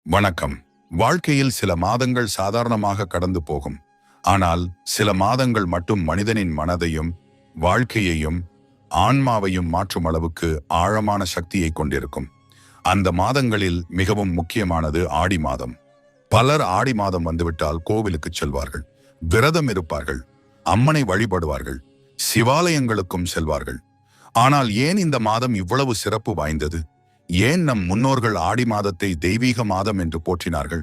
வணக்கம். வாழ்க்கையில் சில மாதங்கள் சாதாரணமாக கடந்து போகும். ஆனால் சில மாதங்கள் மட்டும் மனிதனின் மனதையும் வாழ்க்கையையும் ஆன்மாவையும் மாற்றும் அளவுக்கு ஆழமான சக்தியை கொண்டிருக்கும். அந்த மாதங்களில் மிகவும் முக்கியமானது ஆடி மாதம். பலர் ஆடி மாதம் வந்துவிட்டால் கோவிலுக்கு செல்வார்கள், விரதம் இருப்பார்கள், அம்மனை வழிபடுவார்கள், சிவாலயங்களுக்கும் செல்வார்கள். ஆனால் ஏன் இந்த மாதம் இவ்வளவு சிறப்பு வாய்ந்தது? ஏன் நம் முன்னோர்கள் ஆடி மாதத்தை தெய்வீக மாதம் என்று போற்றினார்கள்?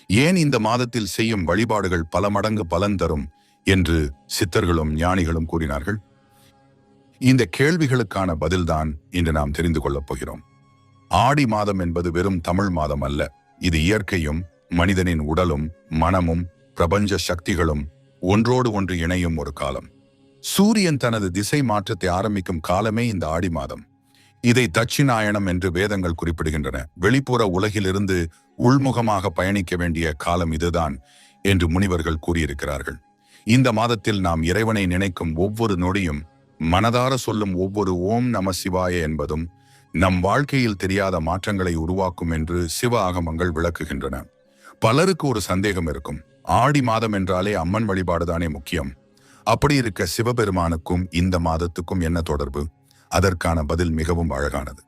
ஏன் இந்த மாதத்தில் செய்யும் வழிபாடுகள் பல மடங்கு பலன் தரும் என்று சித்தர்களும் ஞானிகளும் கூறினார்கள்? இந்த கேள்விகளுக்கான பதில்தான் இன்று நாம் தெரிந்து கொள்ளப் போகிறோம். ஆடி மாதம் என்பது வெறும் தமிழ் மாதம் அல்ல. இது இயற்கையும் மனிதனின் உடலும் மனமும் பிரபஞ்ச சக்திகளும் ஒன்றோடு ஒன்று இணையும் ஒரு காலம். சூரியன் தனது திசை மாற்றத்தை ஆரம்பிக்கும் காலமே இந்த ஆடி மாதம். இதை தட்சிணாயனம் என்று வேதங்கள் குறிப்பிடுகின்றன. வெளிப்புற உலகிலிருந்து உள்முகமாக பயணிக்க வேண்டிய காலம் இதுதான் என்று முனிவர்கள் கூறியிருக்கிறார்கள். இந்த மாதத்தில் நாம் இறைவனை நினைக்கும் ஒவ்வொரு நொடியும், மனதார சொல்லும் ஒவ்வொரு ஓம் நம சிவாய என்பதும் நம் வாழ்க்கையில் தெரியாத மாற்றங்களை உருவாக்கும் என்று சிவ ஆகமங்கள் விளக்குகின்றன. பலருக்கு ஒரு சந்தேகம் இருக்கும், ஆடி மாதம் என்றாலே அம்மன் வழிபாடுதானே முக்கியம்? அப்படி இருக்க சிவபெருமானுக்கும் இந்த மாதத்துக்கும் என்ன தொடர்பு? அதற்கான பதில் மிகவும் அழகானது.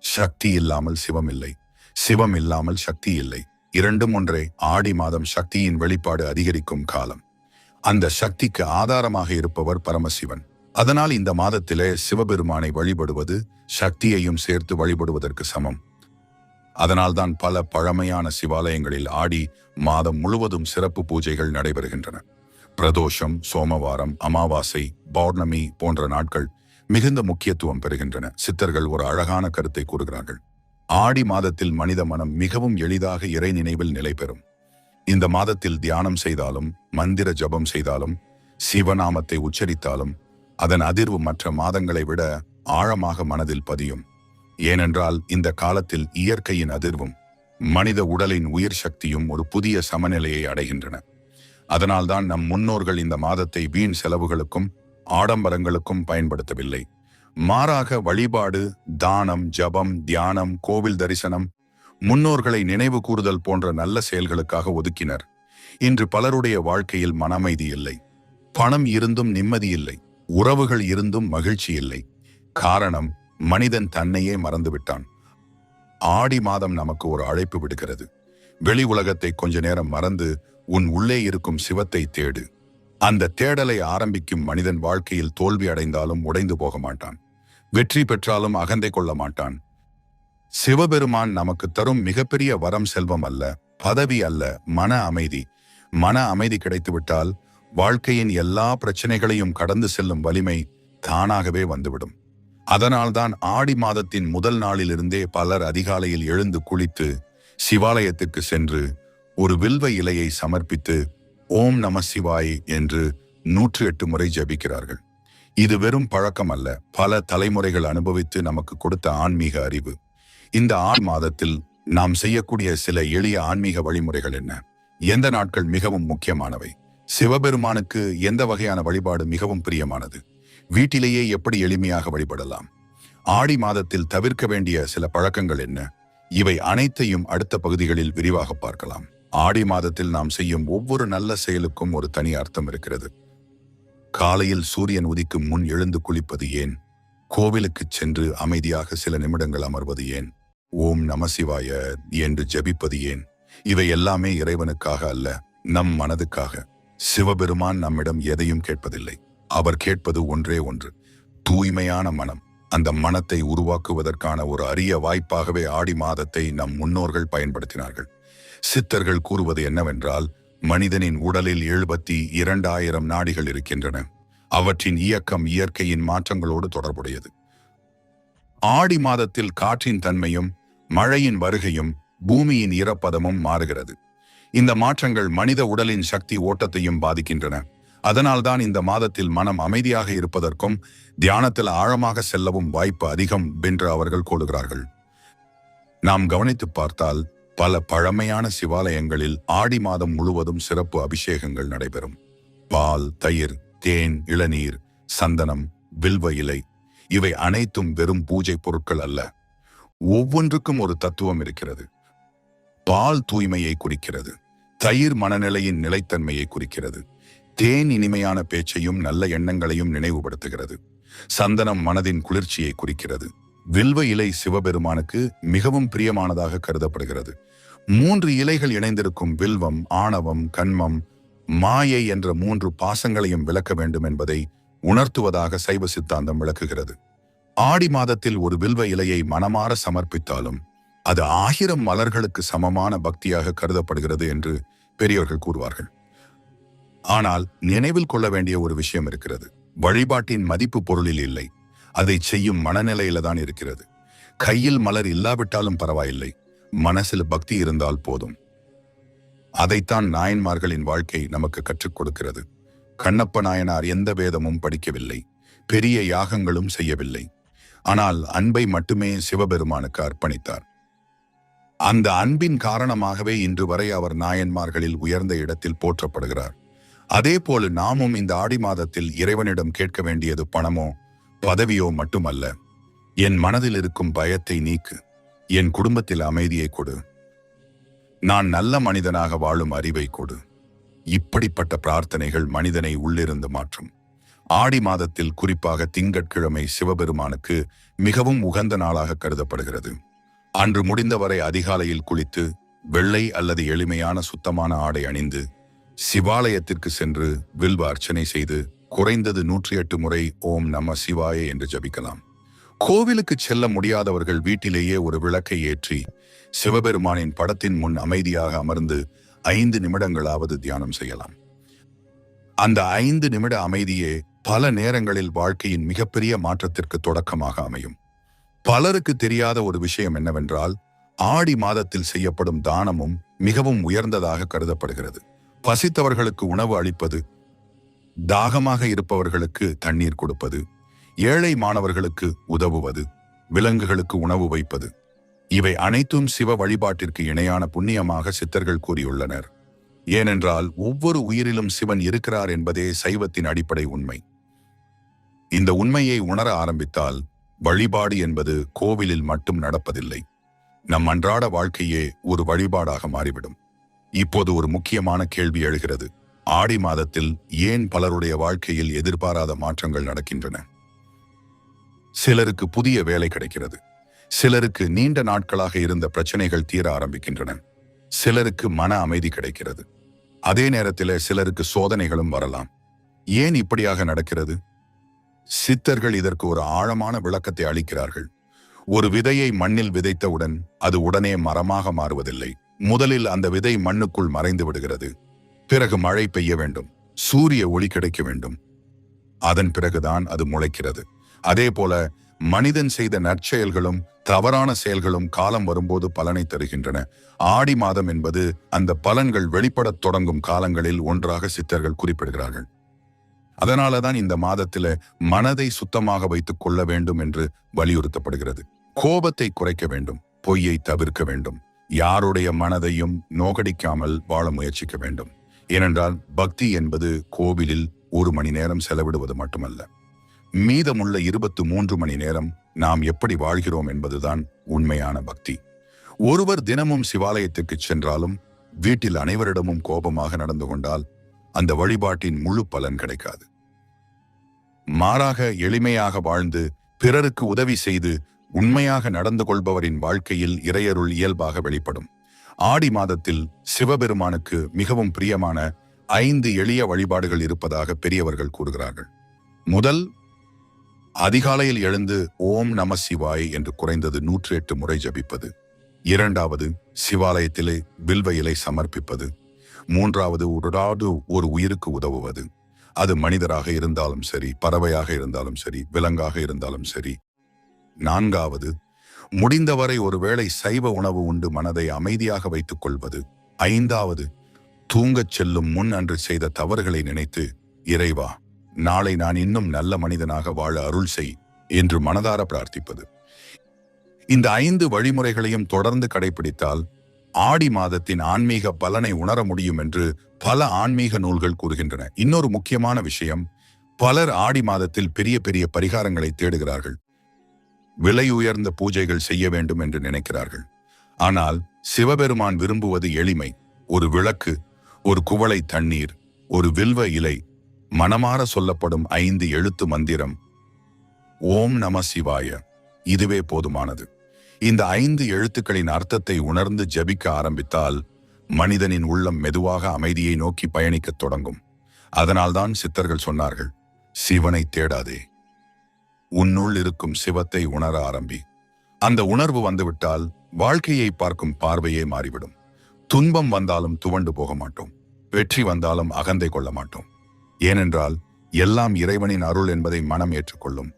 சக்தி இல்லாமல் சிவம் இல்லை, சிவம் இல்லாமல் சக்தி இல்லை. இரண்டும் ஒன்றே. ஆடி மாதம் சக்தியின் வெளிப்பாடு அதிகரிக்கும் காலம். அந்த சக்திக்கு ஆதாரமாக இருப்பவர் பரமசிவன். அதனால் இந்த மாதத்திலே சிவபெருமானை வழிபடுவது சக்தியையும் சேர்த்து வழிபடுவதற்கு சமம். அதனால்தான் பல பழமையான சிவாலயங்களில் ஆடி மாதம் முழுவதும் சிறப்பு பூஜைகள் நடைபெறுகின்றன. பிரதோஷம், சோமவாரம், அமாவாசை, பௌர்ணமி போன்ற நாட்கள் மிகுந்த முக்கியத்துவம் பெறுகின்றன. சித்தர்கள் ஒரு அழகான கருத்தை கூறுகிறார்கள். ஆடி மாதத்தில் மனித மனம் மிகவும் எளிதாக இறை நினைவில் நிலை பெறும். இந்த மாதத்தில் தியானம் செய்தாலும், மந்திர ஜபம் செய்தாலும், சிவநாமத்தை உச்சரித்தாலும் அதன் அதிர்வு மற்ற மாதங்களை விட ஆழமாக மனதில் பதியும். ஏனென்றால் இந்த காலத்தில் இயற்கையின் அதிர்வும் மனித உடலின் உயிர் சக்தியும் ஒரு புதிய சமநிலையை அடைகின்றன. அதனால்தான் நம் முன்னோர்கள் இந்த மாதத்தை வீண் செலவுகளுக்கும் ஆடம்பரங்களுக்கும் பயன்படுத்தவில்லை. மாறாக வழிபாடு, தானம், ஜபம், தியானம், கோவில் தரிசனம், முன்னோர்களை நினைவு கூறுதல் போன்ற நல்ல செயல்களுக்காக ஒதுக்கினர். இன்று பலருடைய வாழ்க்கையில் மன அமைதி இல்லை. பணம் இருந்தும் நிம்மதி இல்லை. உறவுகள் இருந்தும் மகிழ்ச்சி இல்லை. காரணம், மனிதன் தன்னையே மறந்துவிட்டான். ஆடி மாதம் நமக்கு ஒரு அழைப்பு விடுகிறது. வெளி உலகத்தை கொஞ்ச நேரம் மறந்து உன் உள்ளே இருக்கும் சிவத்தை தேடு. அந்த தேடலை ஆரம்பிக்கும் மனிதன் வாழ்க்கையில் தோல்வி அடைந்தாலும் உடைந்து போக மாட்டான். வெற்றி பெற்றாலும் அகந்தை கொள்ள மாட்டான். சிவபெருமான் நமக்கு தரும் மிகப்பெரிய வரம் செல்வம் அல்ல, பதவி அல்ல, மன அமைதி. மன அமைதி கிடைத்துவிட்டால் வாழ்க்கையின் எல்லா பிரச்சனைகளையும் கடந்து செல்லும் வலிமை தானாகவே வந்துவிடும். அதனால்தான் ஆடி மாதத்தின் முதல் நாளிலிருந்தே பலர் அதிகாலையில் எழுந்து குளித்து சிவாலயத்திற்கு சென்று ஒரு வில்வ இலையை சமர்ப்பித்து ஓம் நம சிவாய் என்று 108 முறை ஜபிக்கிறார்கள். இது வெறும் பழக்கம் அல்ல, பல தலைமுறைகள் அனுபவித்து நமக்கு கொடுத்த ஆன்மீக அறிவு. இந்த ஆடி மாதத்தில் நாம் செய்யக்கூடிய சில எளிய ஆன்மீக வழிமுறைகள் என்ன? எந்த நாட்கள் மிகவும் முக்கியமானவை? சிவபெருமானுக்கு எந்த வகையான வழிபாடு மிகவும் பிரியமானது? வீட்டிலேயே எப்படி எளிமையாக வழிபடலாம்? ஆடி மாதத்தில் தவிர்க்க வேண்டிய சில பழக்கங்கள் என்ன? இவை அனைத்தையும் அடுத்த பகுதிகளில் விரிவாக பார்க்கலாம். ஆடி மாதத்தில் நாம் செய்யும் ஒவ்வொரு நல்ல செயலுக்கும் ஒரு தனி அர்த்தம் இருக்கிறது. காலையில் சூரியன் உதிக்கும் முன் எழுந்து குளிப்பது ஏன்? கோவிலுக்கு சென்று அமைதியாக சில நிமிடங்கள் அமர்வது ஏன்? ஓம் நம சிவாய என்று ஜபிப்பது ஏன்? இவை எல்லாமே இறைவனுக்காக அல்ல, நம் மனதுக்காக. சிவபெருமான் நம்மிடம் எதையும் கேட்பதில்லை. அவர் கேட்பது ஒன்றே ஒன்று, தூய்மையான மனம். அந்த மனத்தை உருவாக்குவதற்கான ஒரு அரிய வாய்ப்பாகவே ஆடி மாதத்தை நம் முன்னோர்கள் பயன்படுத்தினார்கள். சித்தர்கள் கூறுவது என்னவென்றால், மனிதனின் உடலில் 72,000 நாடிகள் இருக்கின்றன. அவற்றின் இயக்கம் இயற்கையின் மாற்றங்களோடு தொடர்புடையது. ஆடி மாதத்தில் காற்றின் தன்மையும் மழையின் வருகையும் பூமியின் ஈரப்பதமும் மாறுகிறது. இந்த மாற்றங்கள் மனித உடலின் சக்தி ஓட்டத்தையும் பாதிக்கின்றன. அதனால்தான் இந்த மாதத்தில் மனம் அமைதியாக இருப்பதற்கும் தியானத்தில் ஆழமாக செல்லவும் வாய்ப்பு அதிகம் என்று அவர்கள் கூறுகிறார்கள். நாம் கவனித்து பார்த்தால் பல பழமையான சிவாலயங்களில் ஆடி மாதம் முழுவதும் சிறப்பு அபிஷேகங்கள் நடைபெறும். பால், தயிர், தேன், இளநீர், சந்தனம், வில்வ இலை, இவை அனைத்தும் வெறும் பூஜை பொருட்கள் அல்ல. ஒவ்வொன்றுக்கும் ஒரு தத்துவம் இருக்கிறது. பால் தூய்மையை குறிக்கிறது. தயிர் மனநிலையின் நிலைத்தன்மையை குறிக்கிறது. தேன் இனிமையான பேச்சையும் நல்ல எண்ணங்களையும் நினைவுபடுத்துகிறது. சந்தனம் மனதின் குளிர்ச்சியை குறிக்கிறது. வில்வ இலை சிவபெருமானுக்கு மிகவும் பிரியமானதாக கருதப்படுகிறது. 3 இலைகள் இணைந்திருக்கும் வில்வம் ஆணவம், கன்மம், மாயை என்ற 3 பாசங்களையும் விளக்க வேண்டும் என்பதை உணர்த்துவதாக சைவ சித்தாந்தம் விளக்குகிறது. ஆடி மாதத்தில் ஒரு வில்வ இலையை மனமாற சமர்ப்பித்தாலும் அது 1000 மலர்களுக்கு சமமான பக்தியாக கருதப்படுகிறது என்று பெரியவர்கள் கூறுவார்கள். ஆனால் நினைவில் கொள்ள வேண்டிய ஒரு விஷயம் இருக்கிறது. வழிபாட்டின் மதிப்பு பொருளில் இல்லை, அதை செய்யும் மனநிலையில தான் இருக்கிறது. கையில் மலர் இல்லாவிட்டாலும் பரவாயில்லை, மனசில் பக்தி இருந்தால் போதும். அதைத்தான் நாயன்மார்களின் வாழ்க்கை நமக்கு கற்றுக் கொடுக்கிறது. கண்ணப்ப நாயனார் எந்த வேதமும் படிக்கவில்லை, பெரிய யாகங்களும் செய்யவில்லை. ஆனால் அன்பை மட்டுமே சிவபெருமானுக்கு அர்ப்பணித்தார். அந்த அன்பின் காரணமாகவே இன்று வரை அவர் நாயன்மார்களில் உயர்ந்த இடத்தில் போற்றப்படுகிறார். அதே போல நாமும் இந்த ஆடி மாதத்தில் இறைவனிடம் கேட்க வேண்டியது பணமோ பதவியோ மட்டுமல்ல. என் மனதில் இருக்கும் பயத்தை நீக்கு, என் குடும்பத்தில் அமைதியை கொடு, நான் நல்ல மனிதனாக வாழும் அறிவை கொடு. இப்படிப்பட்ட பிரார்த்தனைகள் மனிதனை உள்ளிருந்து மாற்றும். ஆடி மாதத்தில் குறிப்பாக திங்கட்கிழமை சிவபெருமானுக்கு மிகவும் உகந்த நாளாக கருதப்படுகிறது. அன்று முடிந்தவரை அதிகாலையில் குளித்து வெள்ளை அல்லது எளிமையான சுத்தமான ஆடை அணிந்து சிவாலயத்திற்கு சென்று வில்வ அர்ச்சனை செய்து குறைந்தது 108 முறை ஓம் நம சிவாய என்று ஜபிக்கலாம். கோவிலுக்கு செல்ல முடியாதவர்கள் வீட்டிலேயே ஒரு விளக்கை ஏற்றி சிவபெருமானின் படத்தின் முன் அமைதியாக அமர்ந்து 5 நிமிடங்களாவது தியானம் செய்யலாம். அந்த 5 நிமிட அமைதியே பல நேரங்களில் வாழ்க்கையின் மிகப்பெரிய மாற்றத்திற்கு தொடக்கமாக அமையும். பலருக்கு தெரியாத ஒரு விஷயம் என்னவென்றால், ஆடி மாதத்தில் செய்யப்படும் தானமும் மிகவும் உயர்ந்ததாக கருதப்படுகிறது. பசித்தவர்களுக்கு உணவு அளிப்பது, தாகமாக இருப்பவர்களுக்கு தண்ணீர் கொடுப்பது, ஏழை மாணவர்களுக்கு உதவுவது, விலங்குகளுக்கு உணவு வைப்பது, இவை அனைத்தும் சிவ வழிபாட்டிற்கு இணையான புண்ணியமாக சித்தர்கள் கூறியுள்ளனர். ஏனென்றால் ஒவ்வொரு உயிரிலும் சிவன் இருக்கிறார் என்பதே சைவத்தின் அடிப்படை உண்மை. இந்த உண்மையை உணர ஆரம்பித்தால் வழிபாடு என்பது கோவிலில் மட்டும் நடப்பதில்லை, நம் அன்றாட வாழ்க்கையே ஒரு வழிபாடாக மாறிவிடும். இப்போது ஒரு முக்கியமான கேள்வி எழுகிறது. ஆடி மாதத்தில் ஏன் பலருடைய வாழ்க்கையில் எதிர்பாராத மாற்றங்கள் நடக்கின்றன? சிலருக்கு புதிய வேலை கிடைக்கிறது, சிலருக்கு நீண்ட நாட்களாக இருந்த பிரச்சனைகள் தீர ஆரம்பிக்கின்றன, சிலருக்கு மன அமைதி கிடைக்கிறது. அதே நேரத்தில் சிலருக்கு சோதனைகளும் வரலாம். ஏன் இப்படியாக நடக்கிறது? சித்தர்கள் இதற்கு ஒரு ஆழமான விளக்கத்தை அளிக்கிறார்கள். ஒரு விதையை மண்ணில் விதைத்தவுடன் அது உடனே மரமாக மாறுவதில்லை. முதலில் அந்த விதை மண்ணுக்குள் மறைந்து விடுகிறது. பிறகு மழை பெய்ய வேண்டும், சூரிய ஒளி கிடைக்க வேண்டும், அதன் பிறகுதான் அது முளைக்கிறது. அதே போல மனிதன் செய்த நற்செயல்களும் தவறான செயல்களும் காலம் வரும்போது பலனை தருகின்றன. ஆடி மாதம் என்பது அந்த பலன்கள் வெளிப்படத் தொடங்கும் காலங்களில் ஒன்றாக சித்தர்கள் குறிப்பிடுகிறார்கள். அதனாலதான் இந்த மாதத்தில மனதை சுத்தமாக வைத்துக் கொள்ள வேண்டும் என்று வலியுறுத்தப்படுகிறது. கோபத்தை குறைக்க வேண்டும், பொய்யை தவிர்க்க வேண்டும், யாருடைய மனதையும் நோகடிக்காமல் வாழ முயற்சிக்க வேண்டும். ஏனென்றால் பக்தி என்பது கோவிலில் 1 மணி நேரம் செலவிடுவது மட்டுமல்ல, மீதமுள்ள 23 மணி நேரம் நாம் எப்படி வாழ்கிறோம் என்பதுதான் உண்மையான பக்தி. ஒருவர் தினமும் சிவாலயத்துக்கு சென்றாலும் வீட்டில் அனைவரிடமும் கோபமாக நடந்து கொண்டால் அந்த வழிபாட்டின் முழு பலன் கிடைக்காது. மாறாக எளிமையாக வாழ்ந்து பிறருக்கு உதவி செய்து உண்மையாக நடந்து கொள்பவரின் வாழ்க்கையில் இறையருள் இயல்பாக வெளிப்படும். ஆடி மாதத்தில் சிவபெருமானுக்கு மிகவும் பிரியமான 5 எளிய வழிபாடுகள் இருப்பதாக பெரியவர்கள் கூறுகிறார்கள். முதல், அதிகாலையில் எழுந்து ஓம் நம சிவாய் என்று குறைந்தது 108 முறை ஜபிப்பது. 2வது, சிவாலயத்திலே வில்வ இலை சமர்ப்பிப்பது. 3வது, ஒரு உயிருக்கு உதவுவது. அது மனிதராக இருந்தாலும் சரி, பறவையாக இருந்தாலும் சரி, விலங்காக இருந்தாலும் சரி. 4வது, முடிந்தவரை ஒருவேளை சைவ உணவு உண்டு மனதை அமைதியாக வைத்துக் கொள்வது. 5வது, தூங்கச் செல்லும் முன் அன்று செய்த தவறுகளை நினைத்து, இறைவா, நாளை நான் இன்னும் நல்ல மனிதனாக வாழ அருள் செய் என்று மனதார பிரார்த்திப்பது. இந்த 5 வழிமுறைகளையும் தொடர்ந்து கடைபிடித்தால் ஆடி மாதத்தின் ஆன்மீக பலனை உணர முடியும் என்று பல ஆன்மீக நூல்கள் கூறுகின்றன. இன்னொரு முக்கியமான விஷயம், பலர் ஆடி மாதத்தில் பெரிய பெரிய பரிகாரங்களை தேடுகிறார்கள், விலை உயர்ந்த பூஜைகள் செய்ய வேண்டும் என்று நினைக்கிறார்கள். ஆனால் சிவபெருமான் விரும்புவது எளிமை. ஒரு விளக்கு, ஒரு குவளை தண்ணீர், ஒரு வில்வ இலை, மனமாற சொல்லப்படும் 5 எழுத்து மந்திரம் ஓம் நம சிவாய. இதுவே போதுமானது. இந்த 5 எழுத்துக்களின் அர்த்தத்தை உணர்ந்து ஜபிக்க ஆரம்பித்தால் மனிதனின் உள்ளம் மெதுவாக அமைதியை நோக்கி பயணிக்கத் தொடங்கும். அதனால்தான் சித்தர்கள் சொன்னார்கள், சிவனை தேடாதே, உன்னுள் இருக்கும் சிவத்தை உணர ஆரம்பி. அந்த உணர்வு வந்துவிட்டால் வாழ்க்கையை பார்க்கும் பார்வையே மாறிவிடும். துன்பம் வந்தாலும் துவண்டு போக மாட்டோம், வெற்றி வந்தாலும் அகந்தை கொள்ள மாட்டோம். ஏனென்றால் எல்லாம் இறைவனின் அருள் என்பதை மனம் ஏற்றுக்கொள்ளும்.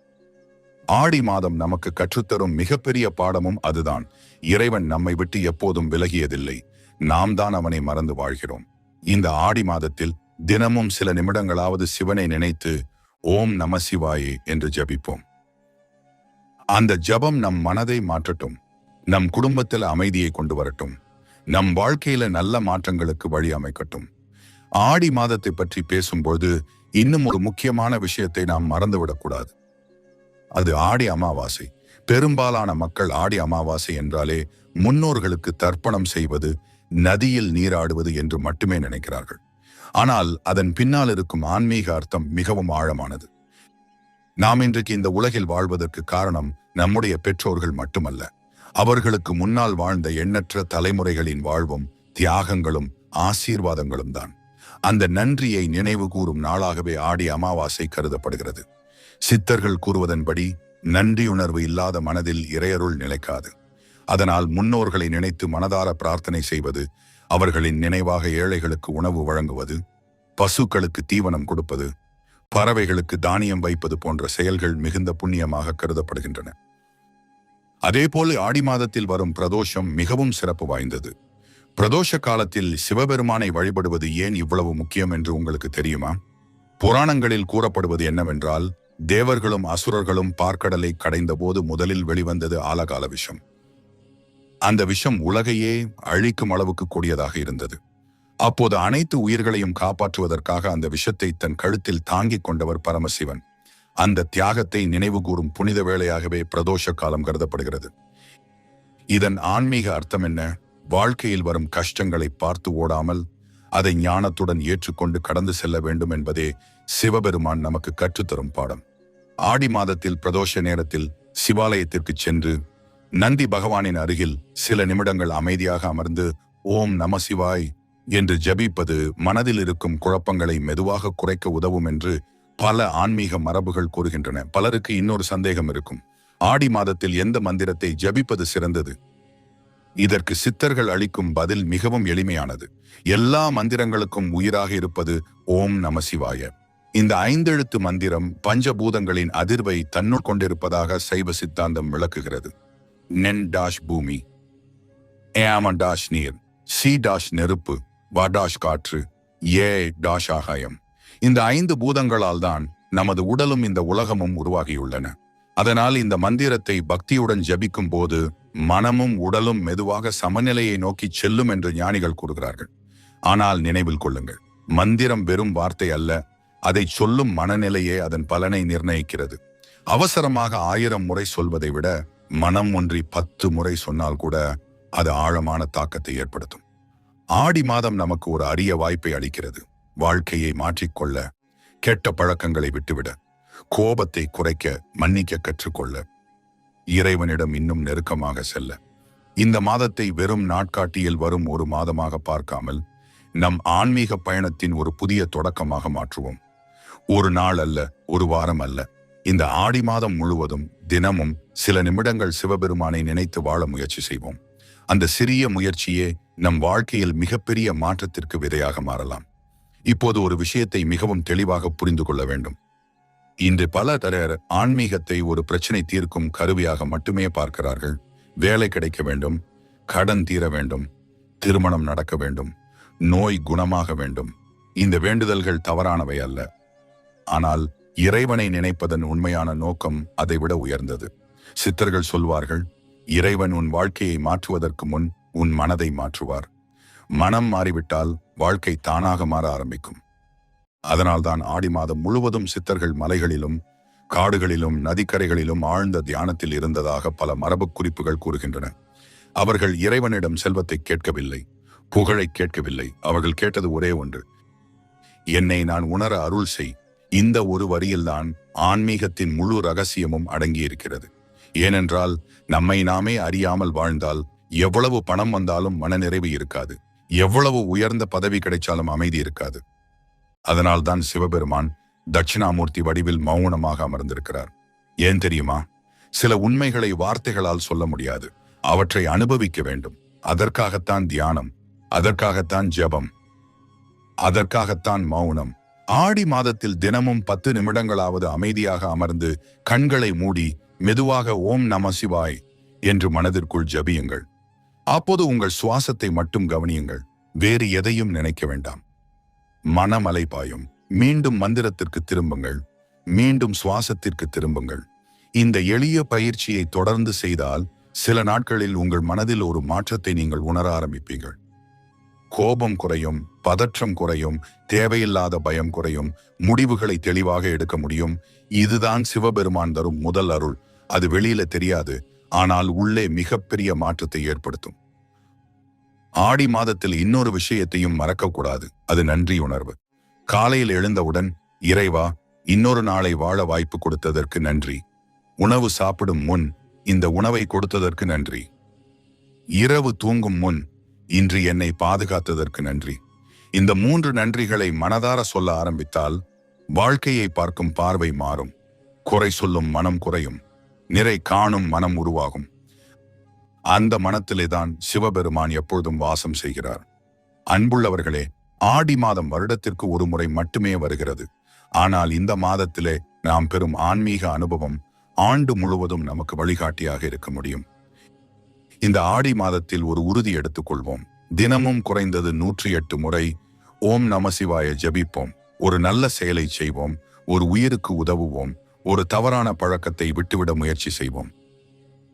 ஆடி மாதம் நமக்கு கற்றுத்தரும் மிகப்பெரிய பாடமும் அதுதான். இறைவன் நம்மை விட்டு எப்போதும் விலகியதில்லை, நாம் தான் அவனை மறந்து வாழ்கிறோம். இந்த ஆடி மாதத்தில் தினமும் சில நிமிடங்களாவது சிவனை நினைத்து ஓம் நம சிவாயே என்று ஜபிப்போம். அந்த ஜபம் நம் மனதை மாற்றட்டும், நம் குடும்பத்தில் அமைதியை கொண்டு வரட்டும், நம் வாழ்க்கையில நல்ல மாற்றங்களுக்கு வழி அமைக்கட்டும். ஆடி மாதத்தை பற்றி பேசும்போது இன்னும் ஒரு முக்கியமான விஷயத்தை நாம் மறந்துவிடக்கூடாது. அது ஆடி அமாவாசை. பெரும்பாலான மக்கள் ஆடி அமாவாசை என்றாலே முன்னோர்களுக்கு தர்ப்பணம் செய்வது, நதியில் நீராடுவது என்று மட்டுமே நினைக்கிறார்கள். ஆனால் அதன் பின்னால் இருக்கும் ஆன்மீக அர்த்தம் மிகவும் ஆழமானது. நாம் இன்றைக்கு இந்த உலகில் வாழ்வதற்கு காரணம் நம்முடைய பெற்றோர்கள் மட்டுமல்ல, அவர்களுக்கு முன்னால் வாழ்ந்த எண்ணற்ற தலைமுறைகளின் வாழ்வும் தியாகங்களும் ஆசீர்வாதங்களும் தான். அந்த நன்றியை நினைவு கூறும் நாளாகவே ஆடி அமாவாசை கருதப்படுகிறது. சித்தர்கள் கூறுவதன்படி நன்றியுணர்வு இல்லாத மனதில் இறையருள் நிலைக்காது. அதனால் முன்னோர்களை நினைத்து மனதார பிரார்த்தனை செய்வது, அவர்களின் நினைவாக ஏழைகளுக்கு உணவு வழங்குவது, பசுக்களுக்கு தீவனம் கொடுப்பது, பறவைகளுக்கு தானியம் வைப்பது போன்ற செயல்கள் மிகுந்த புண்ணியமாக கருதப்படுகின்றன. அதேபோல் ஆடி மாதத்தில் வரும் பிரதோஷம் மிகவும் சிறப்பு வாய்ந்தது. பிரதோஷ காலத்தில் சிவபெருமானை வழிபடுவது ஏன் இவ்வளவு முக்கியம் என்று உங்களுக்கு தெரியுமா? புராணங்களில் கூறப்படுவது என்னவென்றால், தேவர்களும் அசுரர்களும் பார்க்கடலை கடைந்த போது முதலில் வெளிவந்தது ஆலகால விஷம். அந்த விஷம் உலகையே அழிக்கும் அளவுக்கு கூடியதாக இருந்தது. அப்போது அனைத்து உயிர்களையும் காப்பாற்றுவதற்காக அந்த விஷத்தை தன் கழுத்தில் தாங்கிக் கொண்டவர் பரமசிவன். அந்த தியாகத்தை நினைவு கூறும் புனித வேளையாகவே பிரதோஷ காலம் கருதப்படுகிறது. இதன் ஆன்மீக அர்த்தம் என்ன? வாழ்க்கையில் வரும் கஷ்டங்களை பார்த்து ஓடாமல் அதை ஞானத்துடன் ஏற்றுக்கொண்டு கடந்து செல்ல வேண்டும் என்பதே சிவபெருமான் நமக்கு கற்றுத்தரும் பாடம். ஆடி மாதத்தில் பிரதோஷ நேரத்தில் சிவாலயத்திற்கு சென்று நந்தி பகவானின் அருகில் சில நிமிடங்கள் அமைதியாக அமர்ந்து ஓம் நம சிவாய் என்று ஜபிப்பது மனதில் இருக்கும் குழப்பங்களை மெதுவாக குறைக்க உதவும் என்று பல ஆன்மீக மரபுகள் கூறுகின்றன. பலருக்கு இன்னொரு சந்தேகம் இருக்கும், ஆடி மாதத்தில் எந்த மந்திரத்தை ஜபிப்பது சிறந்தது? இதற்கு சித்தர்கள் அளிக்கும் பதில் மிகவும் எளிமையானது. எல்லா மந்திரங்களுக்கும் உயிராக இருப்பது ஓம் நம சிவாய. இந்த 5 எழுத்து மந்திரம் பஞ்சபூதங்களின் அதிர்வை தன்னுள் கொண்டிருப்பதாக சைவ சித்தாந்தம் விளக்குகிறது. நென் டாஷ் பூமி, ஏமன் டாஷ் நீர், சி டாஷ் நெருப்பு, வடாஷ் காற்று, ஏ டாஷ் ஆகாயம். இந்த 5 பூதங்களால் தான் நமது உடலும் இந்த உலகமும் உருவாகியுள்ளன. அதனால் இந்த மந்திரத்தை பக்தியுடன் ஜபிக்கும் போது மனமும் உடலும் மெதுவாக சமநிலையை நோக்கி செல்லும் என்று ஞானிகள் கூறுகிறார்கள். ஆனால் நினைவில் கொள்ளுங்கள், மந்திரம் வெறும் வார்த்தை அல்ல, அதை சொல்லும் மனநிலையே அதன் பலனை நிர்ணயிக்கிறது. அவசரமாக 1000 முறை சொல்வதை விட மனம் ஒன்றி 10 முறை சொன்னால் கூட அது ஆழமான தாக்கத்தை ஏற்படுத்தும். ஆடி மாதம் நமக்கு ஒரு அரிய வாய்ப்பை அளிக்கிறது. வாழ்க்கையை மாற்றிக்கொள்ள, கெட்ட பழக்கங்களை விட்டுவிட, கோபத்தை குறைக்க, மன்னிக்க கற்றுக்கொள்ள, இறைவனிடம் இன்னும் நெருக்கமாக செல்ல. இந்த மாதத்தை வெறும் நாட்காட்டியில் வரும் ஒரு மாதமாக பார்க்காமல் நம் ஆன்மீக பயணத்தின் ஒரு புதிய தொடக்கமாக மாற்றுவோம். ஒரு நாள் அல்ல, ஒரு வாரம் அல்ல, இந்த ஆடி மாதம் முழுவதும் தினமும் சில நிமிடங்கள் சிவபெருமானை நினைத்து வாழ முயற்சி செய்வோம். அந்த சிறிய முயற்சியே நம் வாழ்க்கையில் மிகப்பெரிய மாற்றத்திற்கு விதையாக மாறலாம். இப்போது ஒரு விஷயத்தை மிகவும் தெளிவாக புரிந்து கொள்ள வேண்டும். இன்று பல தரர் ஆன்மீகத்தை ஒரு பிரச்சனை தீர்க்கும் கருவியாக மட்டுமே பார்க்கிறார்கள். வேலை கிடைக்க வேண்டும், கடன் தீர வேண்டும், திருமணம் நடக்க வேண்டும், நோய் குணமாக வேண்டும். இந்த வேண்டுதல்கள் தவறானவை அல்ல. ஆனால் இறைவனை நினைப்பதன் உண்மையான நோக்கம் அதைவிட உயர்ந்தது. சித்தர்கள் சொல்வார்கள், இறைவன் உன் வாழ்க்கையை மாற்றுவதற்கு முன் உன் மனதை மாற்றுவார். மனம் மாறிவிட்டால் வாழ்க்கை தானாக மாற ஆரம்பிக்கும். அதனால்தான் ஆடி மாதம் முழுவதும் சித்தர்கள் மலைகளிலும் காடுகளிலும் நதிக்கரைகளிலும் ஆழ்ந்த தியானத்தில் இருந்ததாக பல மரபு குறிப்புகள் கூறுகின்றன. அவர்கள் இறைவனிடம் செல்வத்தை கேட்கவில்லை, புகழை கேட்கவில்லை. அவர்கள் கேட்டது ஒரே ஒன்று: என்னை நான் உணர அருள் செய். இந்த ஒரு வரியில்தான் ஆன்மீகத்தின் முழு ரகசியமும் அடங்கியிருக்கிறது. ஏனென்றால் நம்மை நாமே அறியாமல் வாழ்ந்தால் எவ்வளவு பணம் வந்தாலும் மனநிறைவு இருக்காது, எவ்வளவு உயர்ந்த பதவி கிடைச்சாலும் அமைதி இருக்காது. அதனால்தான் சிவபெருமான் தட்சிணாமூர்த்தி வடிவில் மௌனமாக அமர்ந்திருக்கிறார். ஏன் தெரியுமா? சில உண்மைகளை வார்த்தைகளால் சொல்ல முடியாது, அவற்றை அனுபவிக்க வேண்டும். அதற்காகத்தான் தியானம், அதற்காகத்தான் ஜெபம், அதற்காகத்தான் மௌனம். ஆடி மாதத்தில் தினமும் 10 நிமிடங்களாவது அமைதியாக அமர்ந்து கண்களை மூடி மெதுவாக ஓம் நம சிவாய் என்று மனதிற்குள் ஜபியுங்கள். அப்போது உங்கள் சுவாசத்தை மட்டும் கவனியுங்கள், வேறு எதையும் நினைக்க வேண்டாம். மனமலை பாயும். மீண்டும் மந்திரத்திற்கு திரும்புங்கள், மீண்டும் சுவாசத்திற்கு திரும்புங்கள். இந்த எளிய பயிற்சியை தொடர்ந்து செய்தால் சில நாட்களில் உங்கள் மனதில் ஒரு மாற்றத்தை நீங்கள் உணர ஆரம்பிப்பீர்கள். கோபம் குறையும், பதற்றம் குறையும், தேவையில்லாத பயம் குறையும், முடிவுகளை தெளிவாக எடுக்க முடியும். இதுதான் சிவபெருமான் தரும் முதல் அருள். அது வெளியில தெரியாது, ஆனால் உள்ளே மிகப்பெரிய மாற்றத்தை ஏற்படுத்தும். ஆடி மாதத்தில் இன்னொரு விஷயத்தையும் மறக்கக்கூடாது, அது நன்றி உணர்வு. காலையில் எழுந்தவுடன், இறைவா, இன்னொரு நாளை வாழ வாய்ப்பு கொடுத்ததற்கு நன்றி. உணவு சாப்பிடும் முன், இந்த உணவை கொடுத்ததற்கு நன்றி. இரவு தூங்கும் முன், இன்று என்னை பாதுகாத்ததற்கு நன்றி. இந்த 3 நன்றிகளை மனதார சொல்ல ஆரம்பித்தால் வாழ்க்கையை பார்க்கும் பார்வை மாறும். குறை சொல்லும் மனம் குறையும், நிறை காணும் மனம் உருவாகும். அந்த மனத்திலேதான் சிவபெருமான் எப்பொழுதும் வாசம் செய்கிறார். அன்புள்ளவர்களே, ஆடி மாதம் வருடத்திற்கு ஒரு முறை மட்டுமே வருகிறது. ஆனால் இந்த மாதத்திலே நாம் பெறும் ஆன்மீக அனுபவம் ஆண்டு முழுவதும் நமக்கு வழிகாட்டியாக இருக்க முடியும். இந்த ஆடி மாதத்தில் ஒரு உறுதி எடுத்துக்கொள்வோம். தினமும் குறைந்தது 108 முறை ஓம் நம சிவாய ஜபிப்போம். ஒரு நல்ல செயலை செய்வோம், ஒரு உயிருக்கு உதவுவோம், ஒரு தவறான பழக்கத்தை விட்டுவிட முயற்சி செய்வோம்.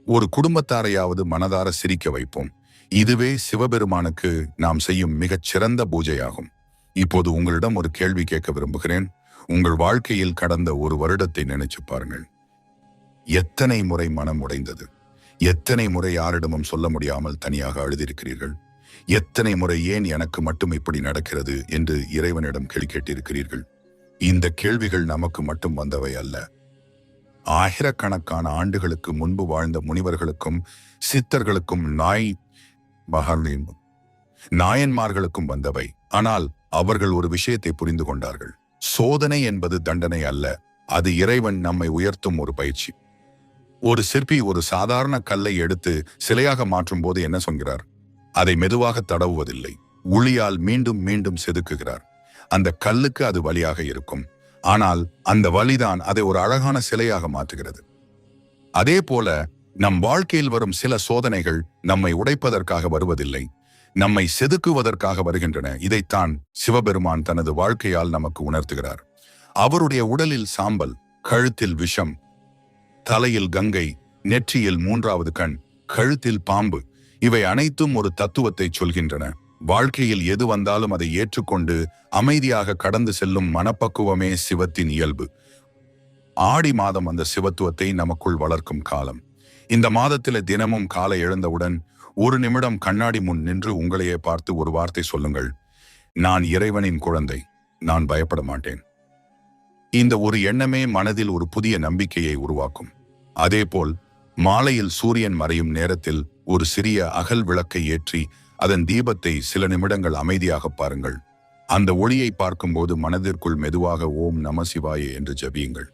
ஒரு குடும்பத்தாரையாவது மனதார சிரிக்க வைப்போம். இதுவே சிவபெருமானுக்கு நாம் செய்யும் மிகச் சிறந்த பூஜையாகும். இப்போது உங்களிடம் ஒரு கேள்வி கேட்க விரும்புகிறேன். உங்கள் வாழ்க்கையில் கடந்த ஒரு வருடத்தை நினைச்சு பாருங்கள். எத்தனை முறை மனம் உடைந்தது? எத்தனை முறை யாரிடமும் சொல்ல முடியாமல் தனியாக அழுதிருக்கிறீர்கள்? எத்தனை முறை ஏன் எனக்கு மட்டும் இப்படி நடக்கிறது என்று இறைவனிடம் கேள்வி கேட்டிருக்கிறீர்கள்? இந்த கேள்விகள் நமக்கு மட்டும் வந்தவை அல்ல. ஆயிரக்கணக்கான ஆண்டுகளுக்கு முன்பு வாழ்ந்த முனிவர்களுக்கும் சித்தர்களுக்கும் நாயன்மார்களுக்கும் வந்தவை. ஆனால் அவர்கள் ஒரு விஷயத்தை புரிந்து கொண்டார்கள். சோதனை என்பது தண்டனை அல்ல, அது இறைவன் நம்மை உயர்த்தும் ஒரு பயிற்சி. ஒரு சிற்பி ஒரு சாதாரண கல்லை எடுத்து சிலையாக மாற்றும் போது என்ன சொல்கிறார்? அதை மெதுவாக தடவுவதில்லை, உளியால் மீண்டும் மீண்டும் செதுக்குகிறார். அந்த கல்லுக்கு அது வலியாக இருக்கும், ஆனால் அந்த வலிதான் அதை ஒரு அழகான சிலையாக மாற்றுகிறது. அதே போல நம் வாழ்க்கையில் வரும் சில சோதனைகள் நம்மை உடைப்பதற்காக வருவதில்லை, நம்மை செதுக்குவதற்காக வருகின்றன. இதைத்தான் சிவபெருமான் தனது வாழ்க்கையால் நமக்கு உணர்த்துகிறார். அவருடைய உடலில் சாம்பல், கழுத்தில் விஷம், தலையில் கங்கை, நெற்றியில் 3வது கண், கழுத்தில் பாம்பு, இவை அனைத்தும் ஒரு தத்துவத்தை சொல்கின்றன. வாழ்க்கையில் எது வந்தாலும் அதை ஏற்றுக்கொண்டு அமைதியாக கடந்து செல்லும் மனப்பக்குவமே சிவத்தின் இயல்பு. ஆடி மாதம் அந்த சிவத்துவத்தை நமக்குள் வளர்க்கும் காலம். இந்த மாதத்தில தினமும் காலை எழுந்தவுடன் 1 நிமிடம் கண்ணாடி முன் நின்று உங்களையே பார்த்து ஒரு வார்த்தை சொல்லுங்கள்: நான் இறைவனின் குழந்தை, நான் பயப்பட மாட்டேன். இந்த ஒரு எண்ணமே மனதில் ஒரு புதிய நம்பிக்கையை உருவாக்கும். அதேபோல் மாலையில் சூரியன் மறையும் நேரத்தில் ஒரு சிறிய அகல் விளக்கை ஏற்றி அதன் தீபத்தை சில நிமிடங்கள் அமைதியாக பாருங்கள். அந்த ஒளியை பார்க்கும்போது மனதிற்குள் மெதுவாக ஓம் நம சிவாய என்று ஜபியுங்கள்.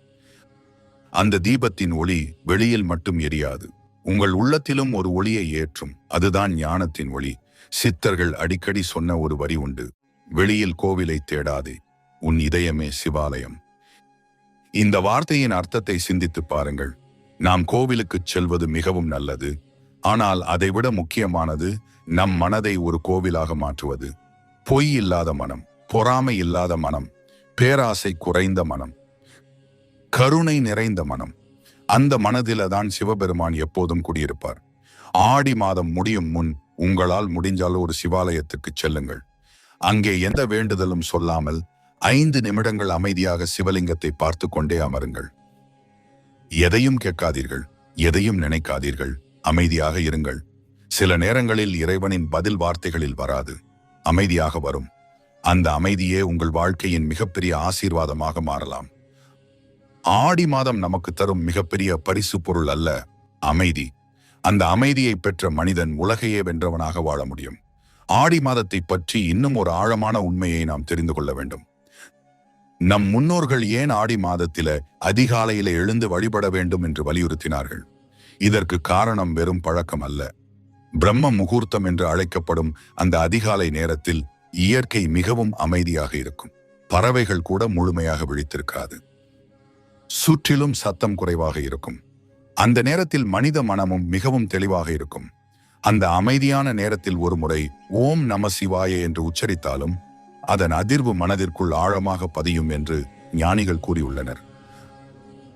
அந்த தீபத்தின் ஒளி வெளியில் மட்டும் எரியாது, உங்கள் உள்ளத்திலும் ஒரு ஒளியை ஏற்றும். அதுதான் ஞானத்தின் ஒளி. சித்தர்கள் அடிக்கடி சொன்ன ஒரு வரி உண்டு: வெளியில் கோவிலை தேடாதே, உன் இதயமே சிவாலயம். இந்த வார்த்தையின் அர்த்தத்தை சிந்தித்து பாருங்கள். நாம் கோவிலுக்குச் செல்வது மிகவும் நல்லது, ஆனால் அதைவிட முக்கியமானது நம் மனதை ஒரு கோவிலாக மாற்றுவது. பொய் இல்லாத மனம், பொறாமை இல்லாத மனம், பேராசை குறைந்த மனம், கருணை நிறைந்த மனம். அந்த மனதில்தான் சிவபெருமான் எப்போதும் குடியிருப்பார். ஆடி மாதம் முடியும் முன் உங்களால் முடிஞ்சால் ஒரு சிவாலயத்துக்கு செல்லுங்கள். அங்கே எந்த வேண்டுதலும் சொல்லாமல் 5 நிமிடங்கள் அமைதியாக சிவலிங்கத்தை பார்த்து கொண்டே அமருங்கள். எதையும் கேட்காதீர்கள், எதையும் நினைக்காதீர்கள், அமைதியாக இருங்கள். சில நேரங்களில் இறைவனின் பதில் வார்த்தைகளில் வராது, அமைதியாக வரும். அந்த அமைதியே உங்கள் வாழ்க்கையின் மிகப்பெரிய ஆசீர்வாதமாக மாறலாம். ஆடி மாதம் நமக்கு தரும் மிகப்பெரிய பரிசு பொருள் அல்ல, அமைதி. அந்த அமைதியை பெற்ற மனிதன் உலகையே வென்றவனாக வாழ முடியும். ஆடி மாதத்தை பற்றி இன்னும் ஒரு ஆழமான உண்மையை நாம் தெரிந்து கொள்ள வேண்டும். நம் முன்னோர்கள் ஏன் ஆடி மாதத்தில அதிகாலையில எழுந்து வழிபட வேண்டும் என்று வலியுறுத்தினார்கள்? இதற்கு காரணம் வெறும் பழக்கம் அல்ல. பிரம்ம முகூர்த்தம் என்று அழைக்கப்படும் அந்த அதிகாலை நேரத்தில் இயற்கை மிகவும் அமைதியாக இருக்கும். பறவைகள் கூட முழுமையாக விழித்திருக்காது. சுற்றிலும் சத்தம் குறைவாக இருக்கும். அந்த நேரத்தில் மனித மனமும் மிகவும் தெளிவாக இருக்கும். அந்த அமைதியான நேரத்தில் ஒரு முறை ஓம் நம சிவாய என்று உச்சரித்தாலும் அதன் அதிர்வு மனதிற்குள் ஆழமாக பதியும் என்று ஞானிகள் கூறியுள்ளனர்.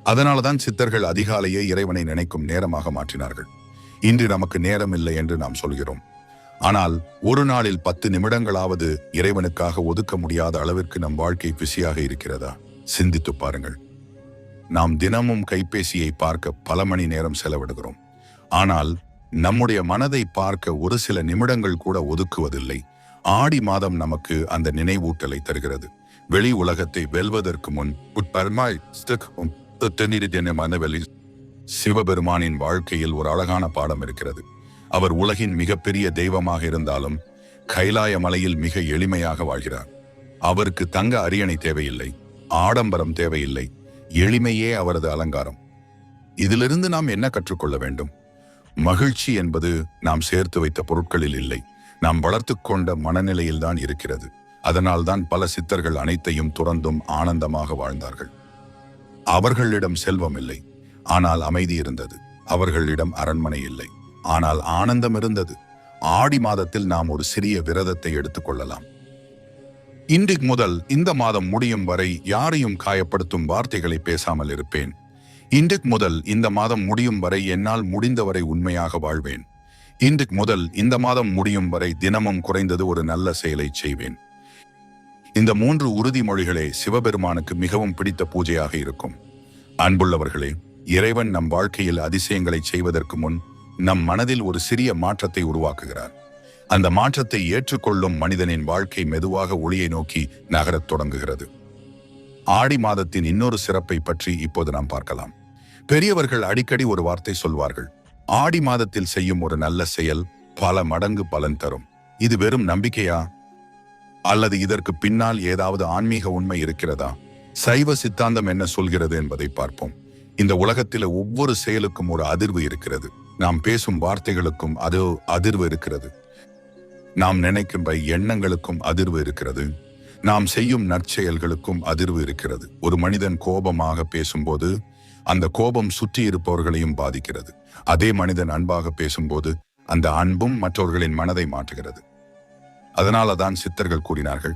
அதனால்தான் சித்தர்கள் அதிகாலையே இறைவனை நினைக்கும் நேரமாக மாற்றினார்கள். இன்று நமக்கு நேரம் இல்லை என்று நாம் சொல்கிறோம். ஆனால் ஒரு நாளில் 10 நிமிடங்களாவது இறைவனுக்காக ஒதுக்க முடியாத அளவிற்கு நம் வாழ்க்கை பிஸியாக இருக்கிறதா? சிந்தித்து பாருங்கள். நாம் தினமும் கைபேசியை பார்க்க பல மணி நேரம் செலவிடுகிறோம். ஆனால் நம்முடைய மனதை பார்க்க ஒரு சில நிமிடங்கள் கூட ஒதுக்குவதில்லை. ஆடி மாதம் நமக்கு அந்த நினைவூட்டலை தருகிறது. வெளி உலகத்தை வெல்வதற்கு முன் சிவபெருமானின் வாழ்க்கையில் ஒரு அழகான பாடம் இருக்கிறது. அவர் உலகின் மிகப்பெரிய தெய்வமாக இருந்தாலும் கைலாய மலையில் மிக எளிமையாக வாழ்கிறார். அவருக்கு தங்க அரியணை தேவையில்லை, ஆடம்பரம் தேவையில்லை, எளிமையே அவரது அலங்காரம். இதிலிருந்து நாம் என்ன கற்றுக்கொள்ள வேண்டும்? மகிழ்ச்சி என்பது நாம் சேர்த்து வைத்த பொருட்களில் இல்லை, நாம் வளர்த்து கொண்ட மனநிலையில்தான் இருக்கிறது. அதனால்தான் பல சித்தர்கள் அனைத்தையும் துறந்தும் ஆனந்தமாக வாழ்ந்தார்கள். அவர்களிடம் செல்வம் இல்லை, ஆனால் அமைதி இருந்தது. அவர்களிடம் அரண்மனை இல்லை, ஆனால் ஆனந்தம் இருந்தது. ஆடி மாதத்தில் நாம் ஒரு சிறிய விரதத்தை எடுத்துக்கொள்ளலாம். இன்றைக்கு முதல் இந்த மாதம் முடியும் வரை யாரையும் காயப்படுத்தும் வார்த்தைகளை பேசாமல் இருப்பேன். இன்றைக்கு முதல் இந்த மாதம் முடியும் வரை என்னால் முடிந்தவரை உண்மையாக வாழ்வேன். இன்றைக்கு முதல் இந்த மாதம் முடியும் வரை தினமும் குறைந்தது ஒரு நல்ல செயலை செய்வேன். இந்த 3 உறுதிமொழிகளே சிவபெருமானுக்கு மிகவும் பிடித்த பூஜையாக இருக்கும். அன்புள்ளவர்களே, இறைவன் நம் வாழ்க்கையில் அதிசயங்களை செய்வதற்கு முன் நம் மனதில் ஒரு சிறிய மாற்றத்தை உருவாக்குகிறார். அந்த மாற்றத்தை ஏற்றுக்கொள்ளும் மனிதனின் வாழ்க்கை மெதுவாக ஒளியை நோக்கி நகரத் தொடங்குகிறது. ஆடி மாதத்தின் இன்னொரு சிறப்பை பற்றி இப்போது நாம் பார்க்கலாம். பெரியவர்கள் அடிக்கடி ஒரு வார்த்தை சொல்வார்கள், ஆடி மாதத்தில் செய்யும் ஒரு நல்ல செயல் பல மடங்கு பலன் தரும். இது வெறும் நம்பிக்கையா, அல்லது இதற்கு பின்னால் ஏதாவது ஆன்மீக உண்மை இருக்கிறதா? சைவ சித்தாந்தம் என்ன சொல்கிறது என்பதை பார்ப்போம். இந்த உலகத்தில் ஒவ்வொரு செயலுக்கும் ஒரு அதிர்வு இருக்கிறது. நாம் பேசும் வார்த்தைகளுக்கும் அதிர்வு இருக்கிறது. நாம் நினைக்கும் எண்ணங்களுக்கும் அதிர்வு இருக்கிறது. நாம் செய்யும் நற்செயல்களுக்கும் அதிர்வு இருக்கிறது. ஒரு மனிதன் கோபமாக பேசும்போது அந்த கோபம் சுற்றி இருப்பவர்களையும் பாதிக்கிறது. அதே மனிதன் அன்பாக பேசும்போது அந்த அன்பும் மற்றவர்களின் மனதை மாற்றுகிறது. அதனாலதான் சித்தர்கள் கூறினார்கள்,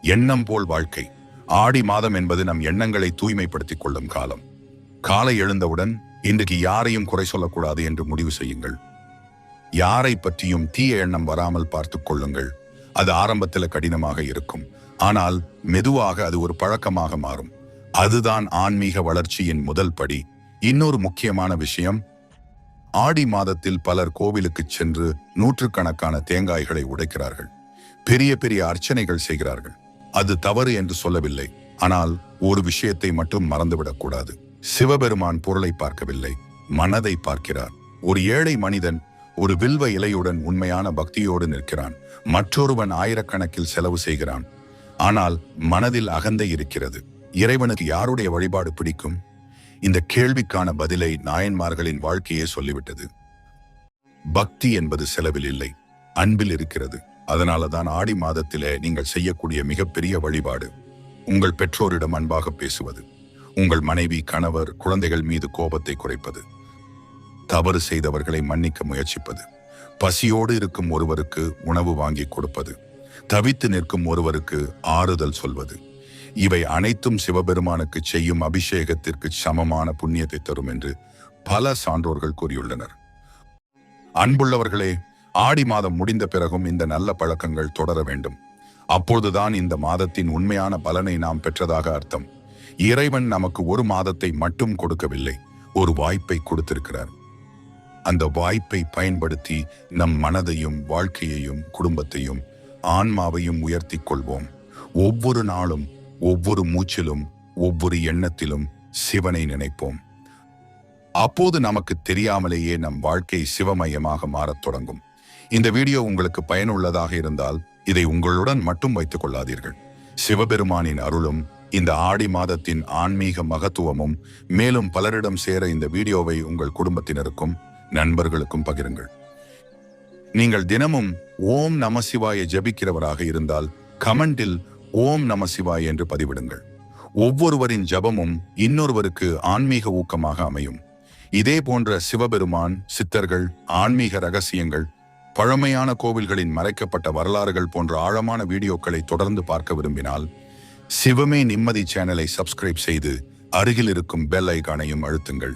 எண்ணம் போல் வாழ்க்கை. ஆடி மாதம் என்பது நம் எண்ணங்களை தூய்மைப்படுத்திக் கொள்ளும் காலம். காலை எழுந்தவுடன் இன்றைக்கு யாரையும் குறை சொல்லக்கூடாது என்று முடிவு செய்யுங்கள். யாரை பற்றியும் தீய எண்ணம் வராமல் பார்த்துக் கொள்ளுங்கள். அது ஆரம்பத்தில் கடினமாக இருக்கும், ஆனால் மெதுவாக அது ஒரு பழக்கமாக மாறும். அதுதான் ஆன்மீக வளர்ச்சியின் முதல் படி. இன்னொரு முக்கியமான விஷயம், ஆடி மாதத்தில் பலர் கோவிலுக்கு சென்று நூற்றுக்கணக்கான தேங்காய்களை உடைக்கிறார்கள். பெரிய பெரிய அர்ச்சனைகள் செய்கிறார்கள். அது தவறு என்று சொல்லவில்லை. ஆனால் ஒரு விஷயத்தை மட்டும் மறந்துவிடக்கூடாது. சிவபெருமான் பொருளை பார்க்கவில்லை, மனதை பார்க்கிறார். ஒரு ஏழை மனிதன் ஒரு வில்வ இலையுடன் உண்மையான பக்தியோடு நிற்கிறான். மற்றொருவன் ஆயிரக்கணக்கில் செலவு செய்கிறான். ஆனால் மனதில் அகந்தை இருக்கிறது. இறைவனுக்கு யாருடைய வழிபாடு பிடிக்கும்? இந்த கேள்விக்கான பதிலை நாயன்மார்களின் வாழ்க்கையே சொல்லிவிட்டது. பக்தி என்பது செலவில் இல்லை, அன்பில் இருக்கிறது. அதனாலதான் ஆடி மாதத்திலே நீங்கள் செய்யக்கூடிய மிகப்பெரிய வழிபாடு உங்கள் பெற்றோரிடம் அன்பாக பேசுவது, உங்கள் மனைவி, கணவர், குழந்தைகள் மீது கோபத்தை குறைப்பது, தவறு செய்தவர்களை மன்னிக்க முயற்சிப்பது, பசியோடு இருக்கும் ஒருவருக்கு உணவு வாங்கி கொடுப்பது, தவித்து நிற்கும் ஒருவருக்கு ஆறுதல் சொல்வது. இவை அனைத்தும் சிவபெருமானுக்கு செய்யும் அபிஷேகத்திற்கு சமமான புண்ணியத்தை தரும் என்று பல சான்றோர்கள் கூறியுள்ளனர். அன்புள்ளவர்களே, ஆடி மாதம் முடிந்த பிறகும் இந்த நல்ல பழக்கங்கள் தொடர வேண்டும். அப்போதுதான் இந்த மாதத்தின் உண்மையான பலனை நாம் பெற்றதாக அர்த்தம். இறைவன் நமக்கு ஒரு மாதத்தை மட்டும் கொடுக்கவில்லை, ஒரு வாய்ப்பை கொடுத்திருக்கிறார். அந்த வாய்ப்பை பயன்படுத்தி நம் மனதையும் வாழ்க்கையையும் குடும்பத்தையும் ஆன்மாவையும் உயர்த்திக் கொள்வோம். ஒவ்வொரு நாளும், ஒவ்வொரு மூச்சிலும், ஒவ்வொரு எண்ணத்திலும் சிவனை நினைப்போம். அப்போது நமக்கு தெரியாமலேயே நம் வாழ்க்கை சிவமயமாக மாறத் தொடங்கும். இந்த வீடியோ உங்களுக்கு பயனுள்ளதாக இருந்தால் இதை உங்களுடன் மட்டும் வைத்துக் கொள்ளாதீர்கள். சிவபெருமானின் அருளும் இந்த ஆடி மாதத்தின் ஆன்மீக மகத்துவமும் மேலும் பலரிடம் சேர இந்த வீடியோவை உங்கள் குடும்பத்தினருக்கும் நண்பர்களுக்கும் பகிருங்கள். நீங்கள் தினமும் ஓம் நம சிவாய ஜபிக்கிறவராக இருந்தால் கமெண்டில் ஓம் நம சிவாய என்று பதிவிடுங்கள். ஒவ்வொருவரின் ஜபமும் இன்னொருவருக்கு ஆன்மீக ஊக்கமாக அமையும். இதே போன்ற சிவபெருமான், சித்தர்கள், ஆன்மீக ரகசியங்கள், பழமையான கோவில்களின் மறைக்கப்பட்ட வரலாறுகள் போன்ற ஆழமான வீடியோக்களை தொடர்ந்து பார்க்க விரும்பினால் சிவமே நிம்மதி சேனலை சப்ஸ்கிரைப் செய்து அருகில் இருக்கும் பெல் ஐகானையும் அழுத்துங்கள்.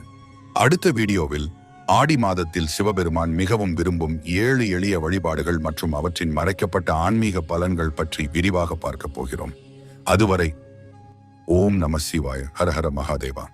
அடுத்த வீடியோவில் ஆடி மாதத்தில் சிவபெருமான் மிகவும் விரும்பும் 7 எளிய வழிபாடுகள் மற்றும் அவற்றின் மறைக்கப்பட்ட ஆன்மீக பலன்கள் பற்றி விரிவாக பார்க்க போகிறோம். அதுவரை ஓம் நம சிவாய. ஹர ஹர மகாதேவா.